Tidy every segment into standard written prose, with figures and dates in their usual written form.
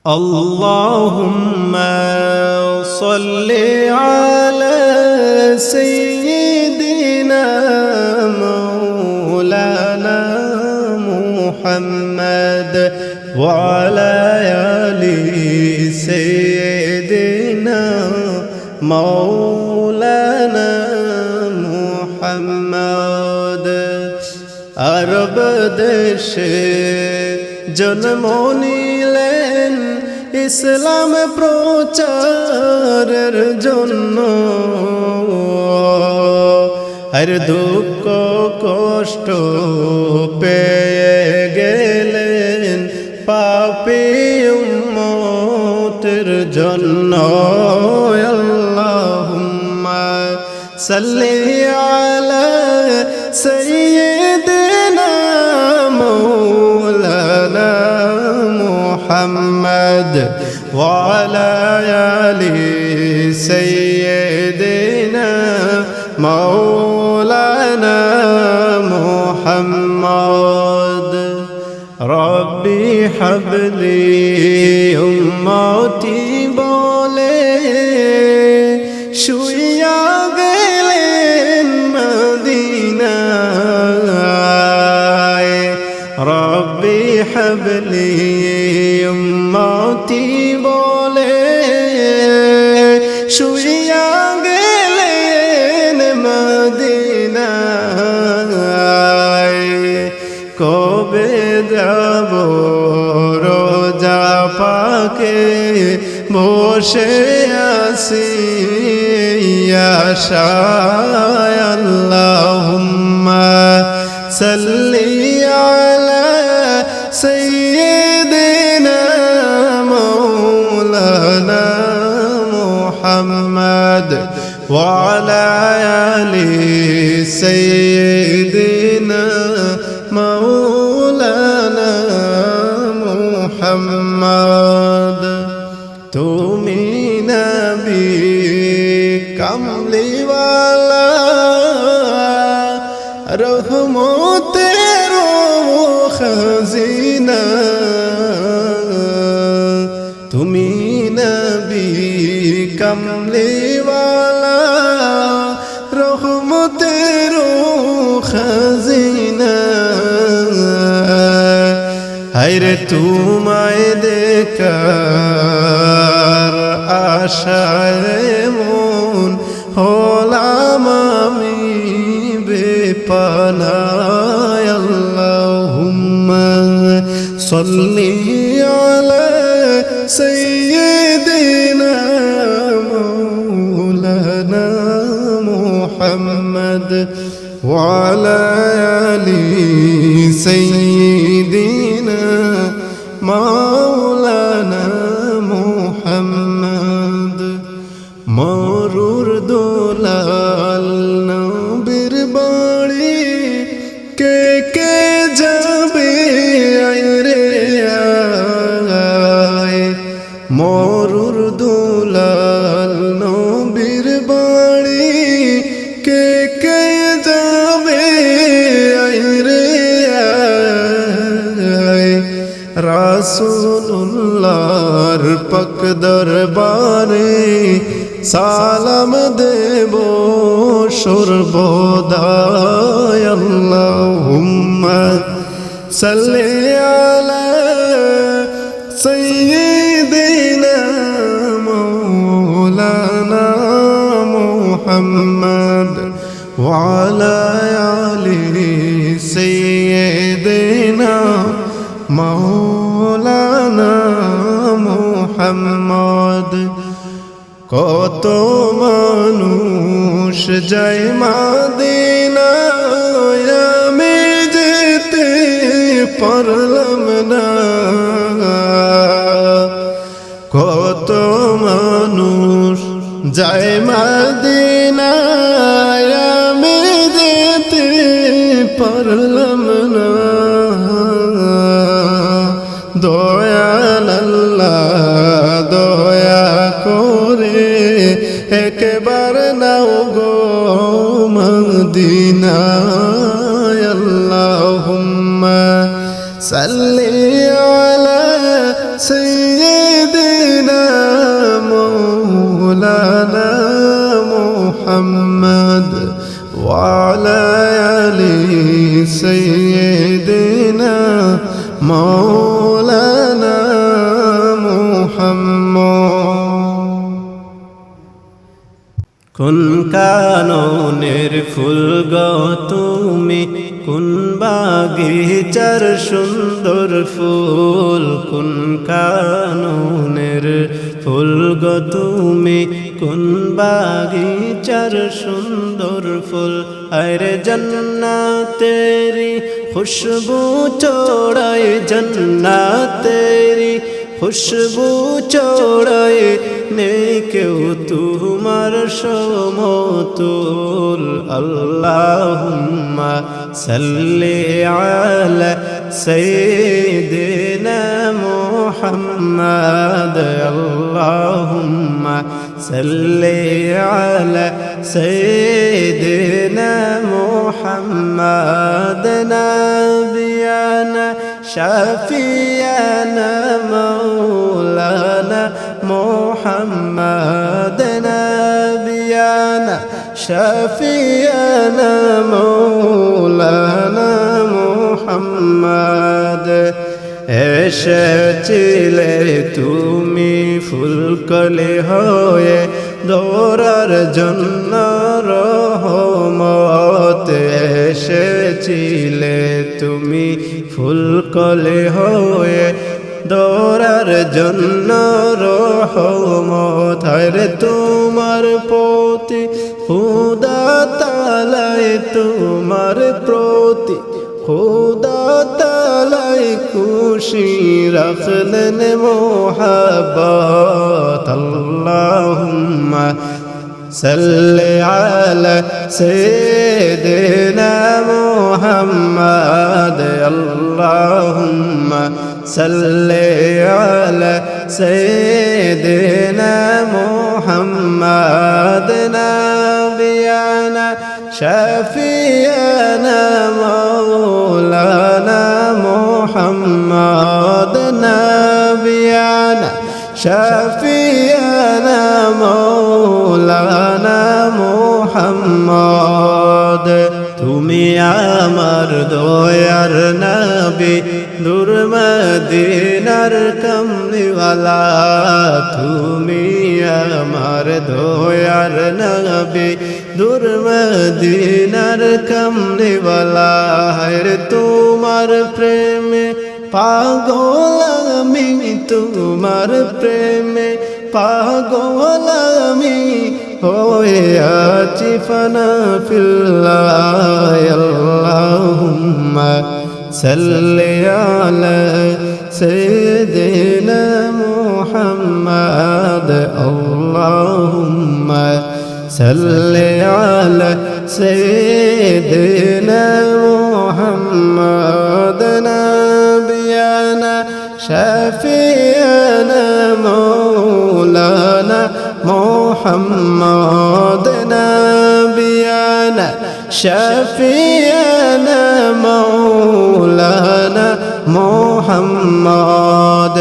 اللهم صل على سيدنا مولانا محمد وعلى آل سيدنا مولانا محمد আরব দেশে জন্ম নিলেন ইসলাম প্রচারের জন্য আর দুঃখ কষ্ট পেয়ে গেলেন পাপী উম্মতের জন্য আল্লাহুম্মা সাল্লি আলা সাইয়্যিদিনা মাওলানা মুহাম্মদ ওয়া আলা আলি সাইয়্যিদিনা মাওলানা মুহাম্মদ রব্বি হাবলি উম্মতি বলে শুইয়া গেলেন মদিনায় রব্বি হাবলি উম্মতি বলে শুইয়া গেলেন মদিনায় কবে যাব রোজা পাকে বসে আসি আশায় আল্লাহুম্মা সাল্লি আলা সাইয়্যিদিনা মাওলানা মুহাম্মদ ওয়া আলা আলি সাইয়্যিদিনা মাওলানা মুহাম্মদ তুমি নবী কামলিওয়ালা রহমতের খাজিনা তুমি নবী কামলিওয়ালা রহমতের খাজিনা হায়রে তোমায় দেখার আশায় মন হলাম আমি বেপানা আল্লাহুম্মা সাল্লি আলা সাইয়্যিদিনা মাওলানা মুহাম্মদ ওয়া আলা আলি সাইয়্যিদিনা মাওলানা মুহাম্মদ মরুর দোলাল নবীর বাড়ি কে কে যাবে রে আয় মরুর দোলাল নবীর বাড়ি কে কে যাবে রে আয় রাসূলুল্লাহর পাক দরবারে সালাম দেব সর্বদা আল্লাহুম্মা সাল্লি আলা সাইয়্যিদিনা মাওলানা মুহাম্মদ ওয়া আলা আলি সাইয়্যিদিনা মাওলানা মুহাম্মদ কত মানুষ যায় মদিনায় আমি যেতে পারলাম না কত মানুষ যায় মদিনায় আমি যেতে পারলাম না দয়াল আল্লাহ দয়া করে একবার নাও গো মদিনায় আল্লাহুম্মা সাল্লি আলা সাইয়্যিদিনা سيدنا مولانا محمد وعلى آل سيدنا مولانا محمد কোন কাননের ফুল গো তুমি কোন বাগিচার সুন্দর ফুল কোন কাননের ফুল গো তুমি কোন বাগিচার সুন্দর ফুল আরে জন্নাতেরি খুশবু চড়ায় জন্নাতেরি খুশবু চড়ায় নেই কেউ তোমার সমতুল আল্লাহুম্মা সাল্লি আলা সাইয়্যিদিনা মুহাম্মাদ আল্লাহুম্মা সাল্লি আলা সাইয়্যিদিনা মুহাম্মাদ নাবিয়ানা শাফিয়ানা مولانا محمد نبينا شفيعنا مولانا محمد এসেছিলে তুমি ফুলকলি হয়ে দৌড়ার জন্য রহমত এসেছিলে তুমি ফুলকলি হয়ে দৌড়ার জন্য রহমত রে তোমার প্রতি খুদা তাআলায় তোমার প্রতি খুদা তাআলায় খুশি রাখলেন মোহাব্বত আল্লাহুম্মা সাল্লি আলা সাইয়্যিদিনা মুহাম্মাদ আল্লাহুম্মা সাল্লি আলা সাইয়্যিদিনা মুহাম্মাদ নাবিয়ানা শাফিয়ানা মাওলানা মুহাম্মাদ নাবিয়ানা শাফিয়ানা মাওলানা মুহাম্মাদ তুমি আমার দয়ার নবী নূর মদিনার কমলিওয়ালা তুমি আমার দয়ার নবী নূর মদিনার কমলিওয়ালা রে তোমার প্রেমে পাগল আমি তোমার প্রেমে পাগল আমি হয়ে আছি ফানা ফিল্লাহ আল্লাহুম্মা সাল্লি আলা সাইয়্যিদিনা মুহাম্মাদ আল্লাহুম্মা সাল্লি আলা সাইয়্যিদিনা মুহাম্মাদ নাবিয়ানা শাফিয়ানা মাওলানা মুহাম্মাদ নাবিয়ানা শাফিয়ানা মাওলানা মুহাম্মাদ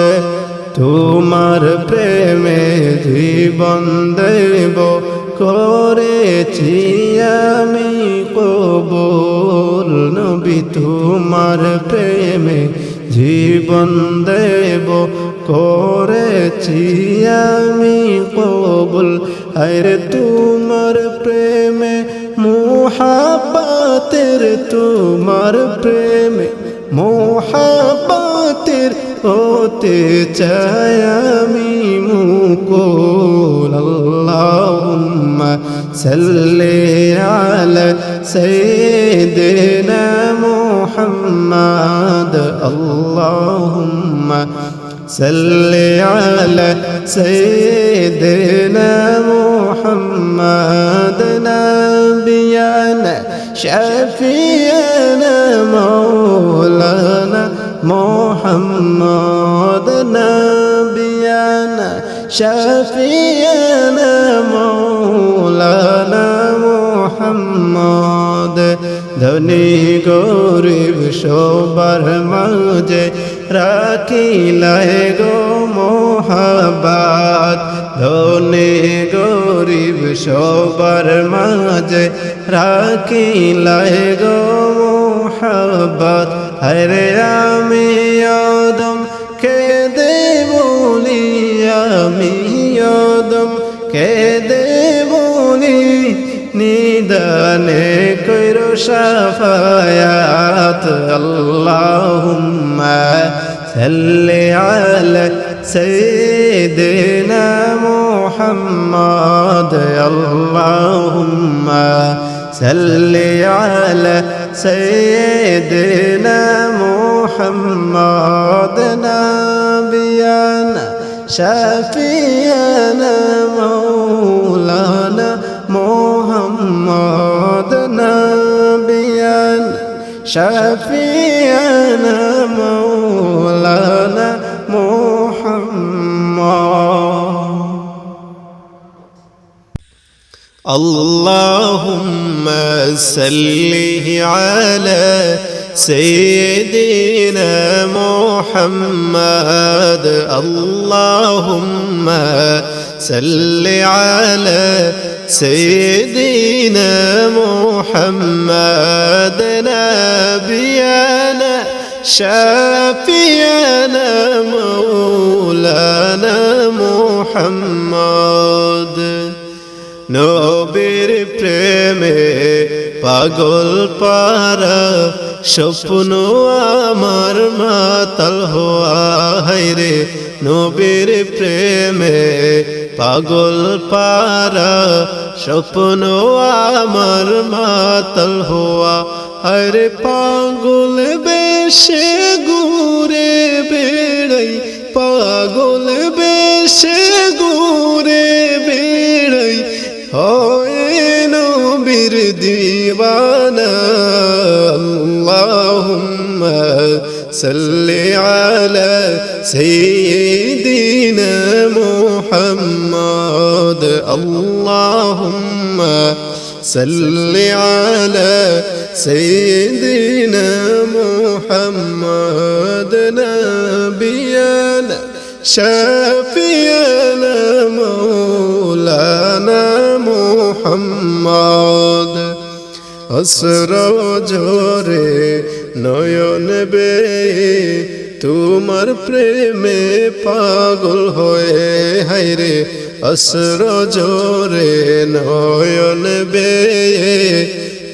তোমার প্রেমে জীবন দেব করেছি আমি কবুল নবী তোমার প্রেমে জীবন দেব করেছি আমি কবুল আরে তোমার প্রেমে মোহাব্বতের তোমার প্রেমে মোহাব্বতের হতে চাই আমি মুকুল আল্লাহুম্মা সাল্লি আলা সাইয়্যিদিনা মুহাম্মাদ আল্লাহুম্মা সাল্লি আলা সাইয়্যিদিনা মুহাম্মাদ নাবিয়ানা শাফিয়ানা মাওলানা মুহাম্মাদ নাবিয়ানা শাফিয়ানা মাওলানা মুহাম্মাদ ধনী গরিব সবার মাঝে রাখিলাহে গো মোহাব্বত ধনী গরিব সবার মাঝে রাখিলাহে গো মোহাব্বত হরে আমি আদম কেঁদে বলি আমি আদম কেঁদে বলি নিদানে কইরো শাফায়াত আল্লাহুম্মা সাল্লি আলা সাইয়্যিদিনা মুহাম্মদ আল্লাহুম্মা সাল্লি আলা সাইয়্যিদিনা মুহাম্মদ নাবিয়ানা শাফিয়ানা মাওলানা محمد نبينا شفيعنا مولانا محمد اللهم صل على سيدنا محمد اللهم صل على سيدنا محمد نبينا شافينا مولانا محمد নবীর প্রেমে পাগল পারা স্বপ্ন আমার মাতাল হওয়া হায়রে নবীর প্রেমে পাগল পারা স্বপ্ন আমার মাতাল হওয়া হরে পাগল বেশে ঘুরে বেড়াই পাগল বেশে ঘুরে বেড়াই হয় নবীর দিওয়ানা আল্লাহুম্মা সাল্লি আলা সাইয়্যিদিনা মুহাম্মদ আল্লাহুম্মা সাল্লি আলা সাইয়্যিদিনা মুহাম্মদ নাবিয়ানা শাফিয়ানা মাওলানা মুহাম্মদ অসর জোরে নয়ন বে তোমার প্রেমে পাগল হয়ে হায়রে অসর জোরে নয়ন বে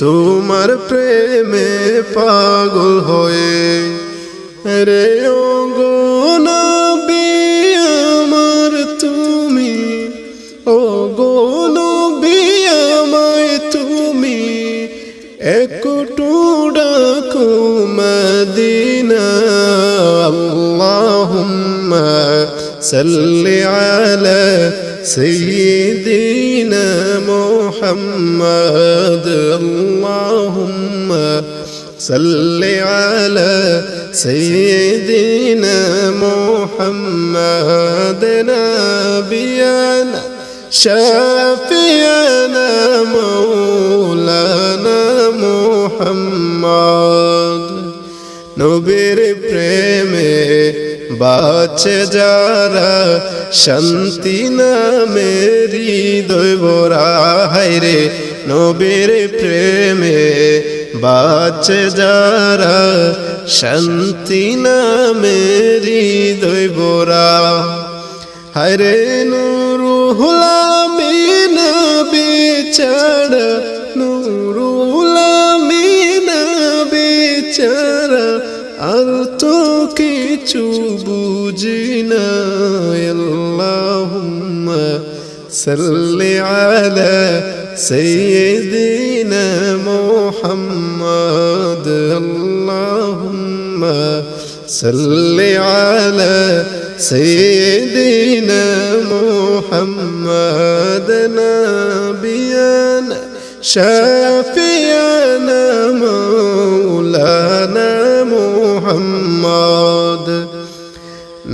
তোমার প্রেমে পাগল হয়ে রে ও গো নবী আমার তুমি ও গো নবী আমায় তুমি একটু ডাকো মদিনা আল্লাহুম্মা সাল্লি আলা সাইয়্যিদিনা মুহাম্মদ আল্লাহুম্মা সাল্লি আলা সাইয়্যিদিনা মুহাম্মদ নাবিয়ানা শাফিয়ানা মাওলানা মুহাম্মদ নবীর প্রেমে বাঁচে যারা শান্তি নামের হৃদয় ভরা হায়রে নবীর প্রেমে বাঁচে যারা শান্তি নামের হৃদয় ভরা হায়রে নুরুল আমিন বেচারা নুরুল আমিন বেচারা আর তো কিছু বুঝি না আল্লাহুম্মা সাল্লি আলা সাইয়্যিদিনা মুহাম্মদ আল্লাহুম্মা সাল্লি আলা সাইয়্যিদিনা মুহাম্মদ নাবিয়ানা শাফিয়ানা মাওলানা মুহাম্মদ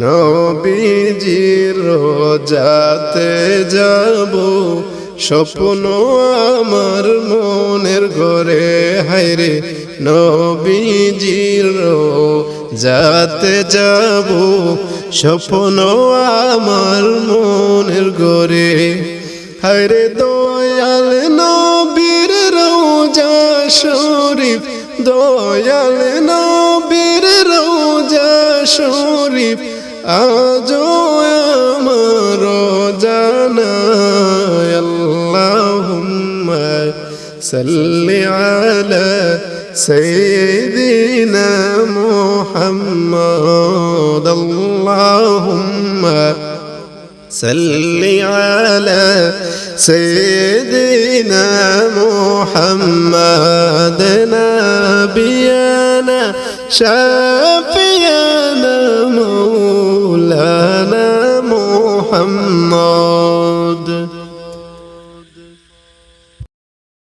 নবীজির রোজাতে যাব স্বপ্ন আমার মনের ঘরে হায়রে নবীজির যাতে যাব স্বপ্ন আমার মনের গড়ে হায়রে দয়াল নবীর রওজা শরীফ দয়াল নবীর রওজা শরীফ আজও আমার জানা আল্লাহুম্মা সাল্লি আলা সাইয়্যিদিনা মুহাম্মদ আল্লাহুম্মা সাল্লি আলা সাইয়্যিদিনা মুহাম্মদ নাবিয়ানা শাফিয়ানা মাওলানা মুহাম্মদ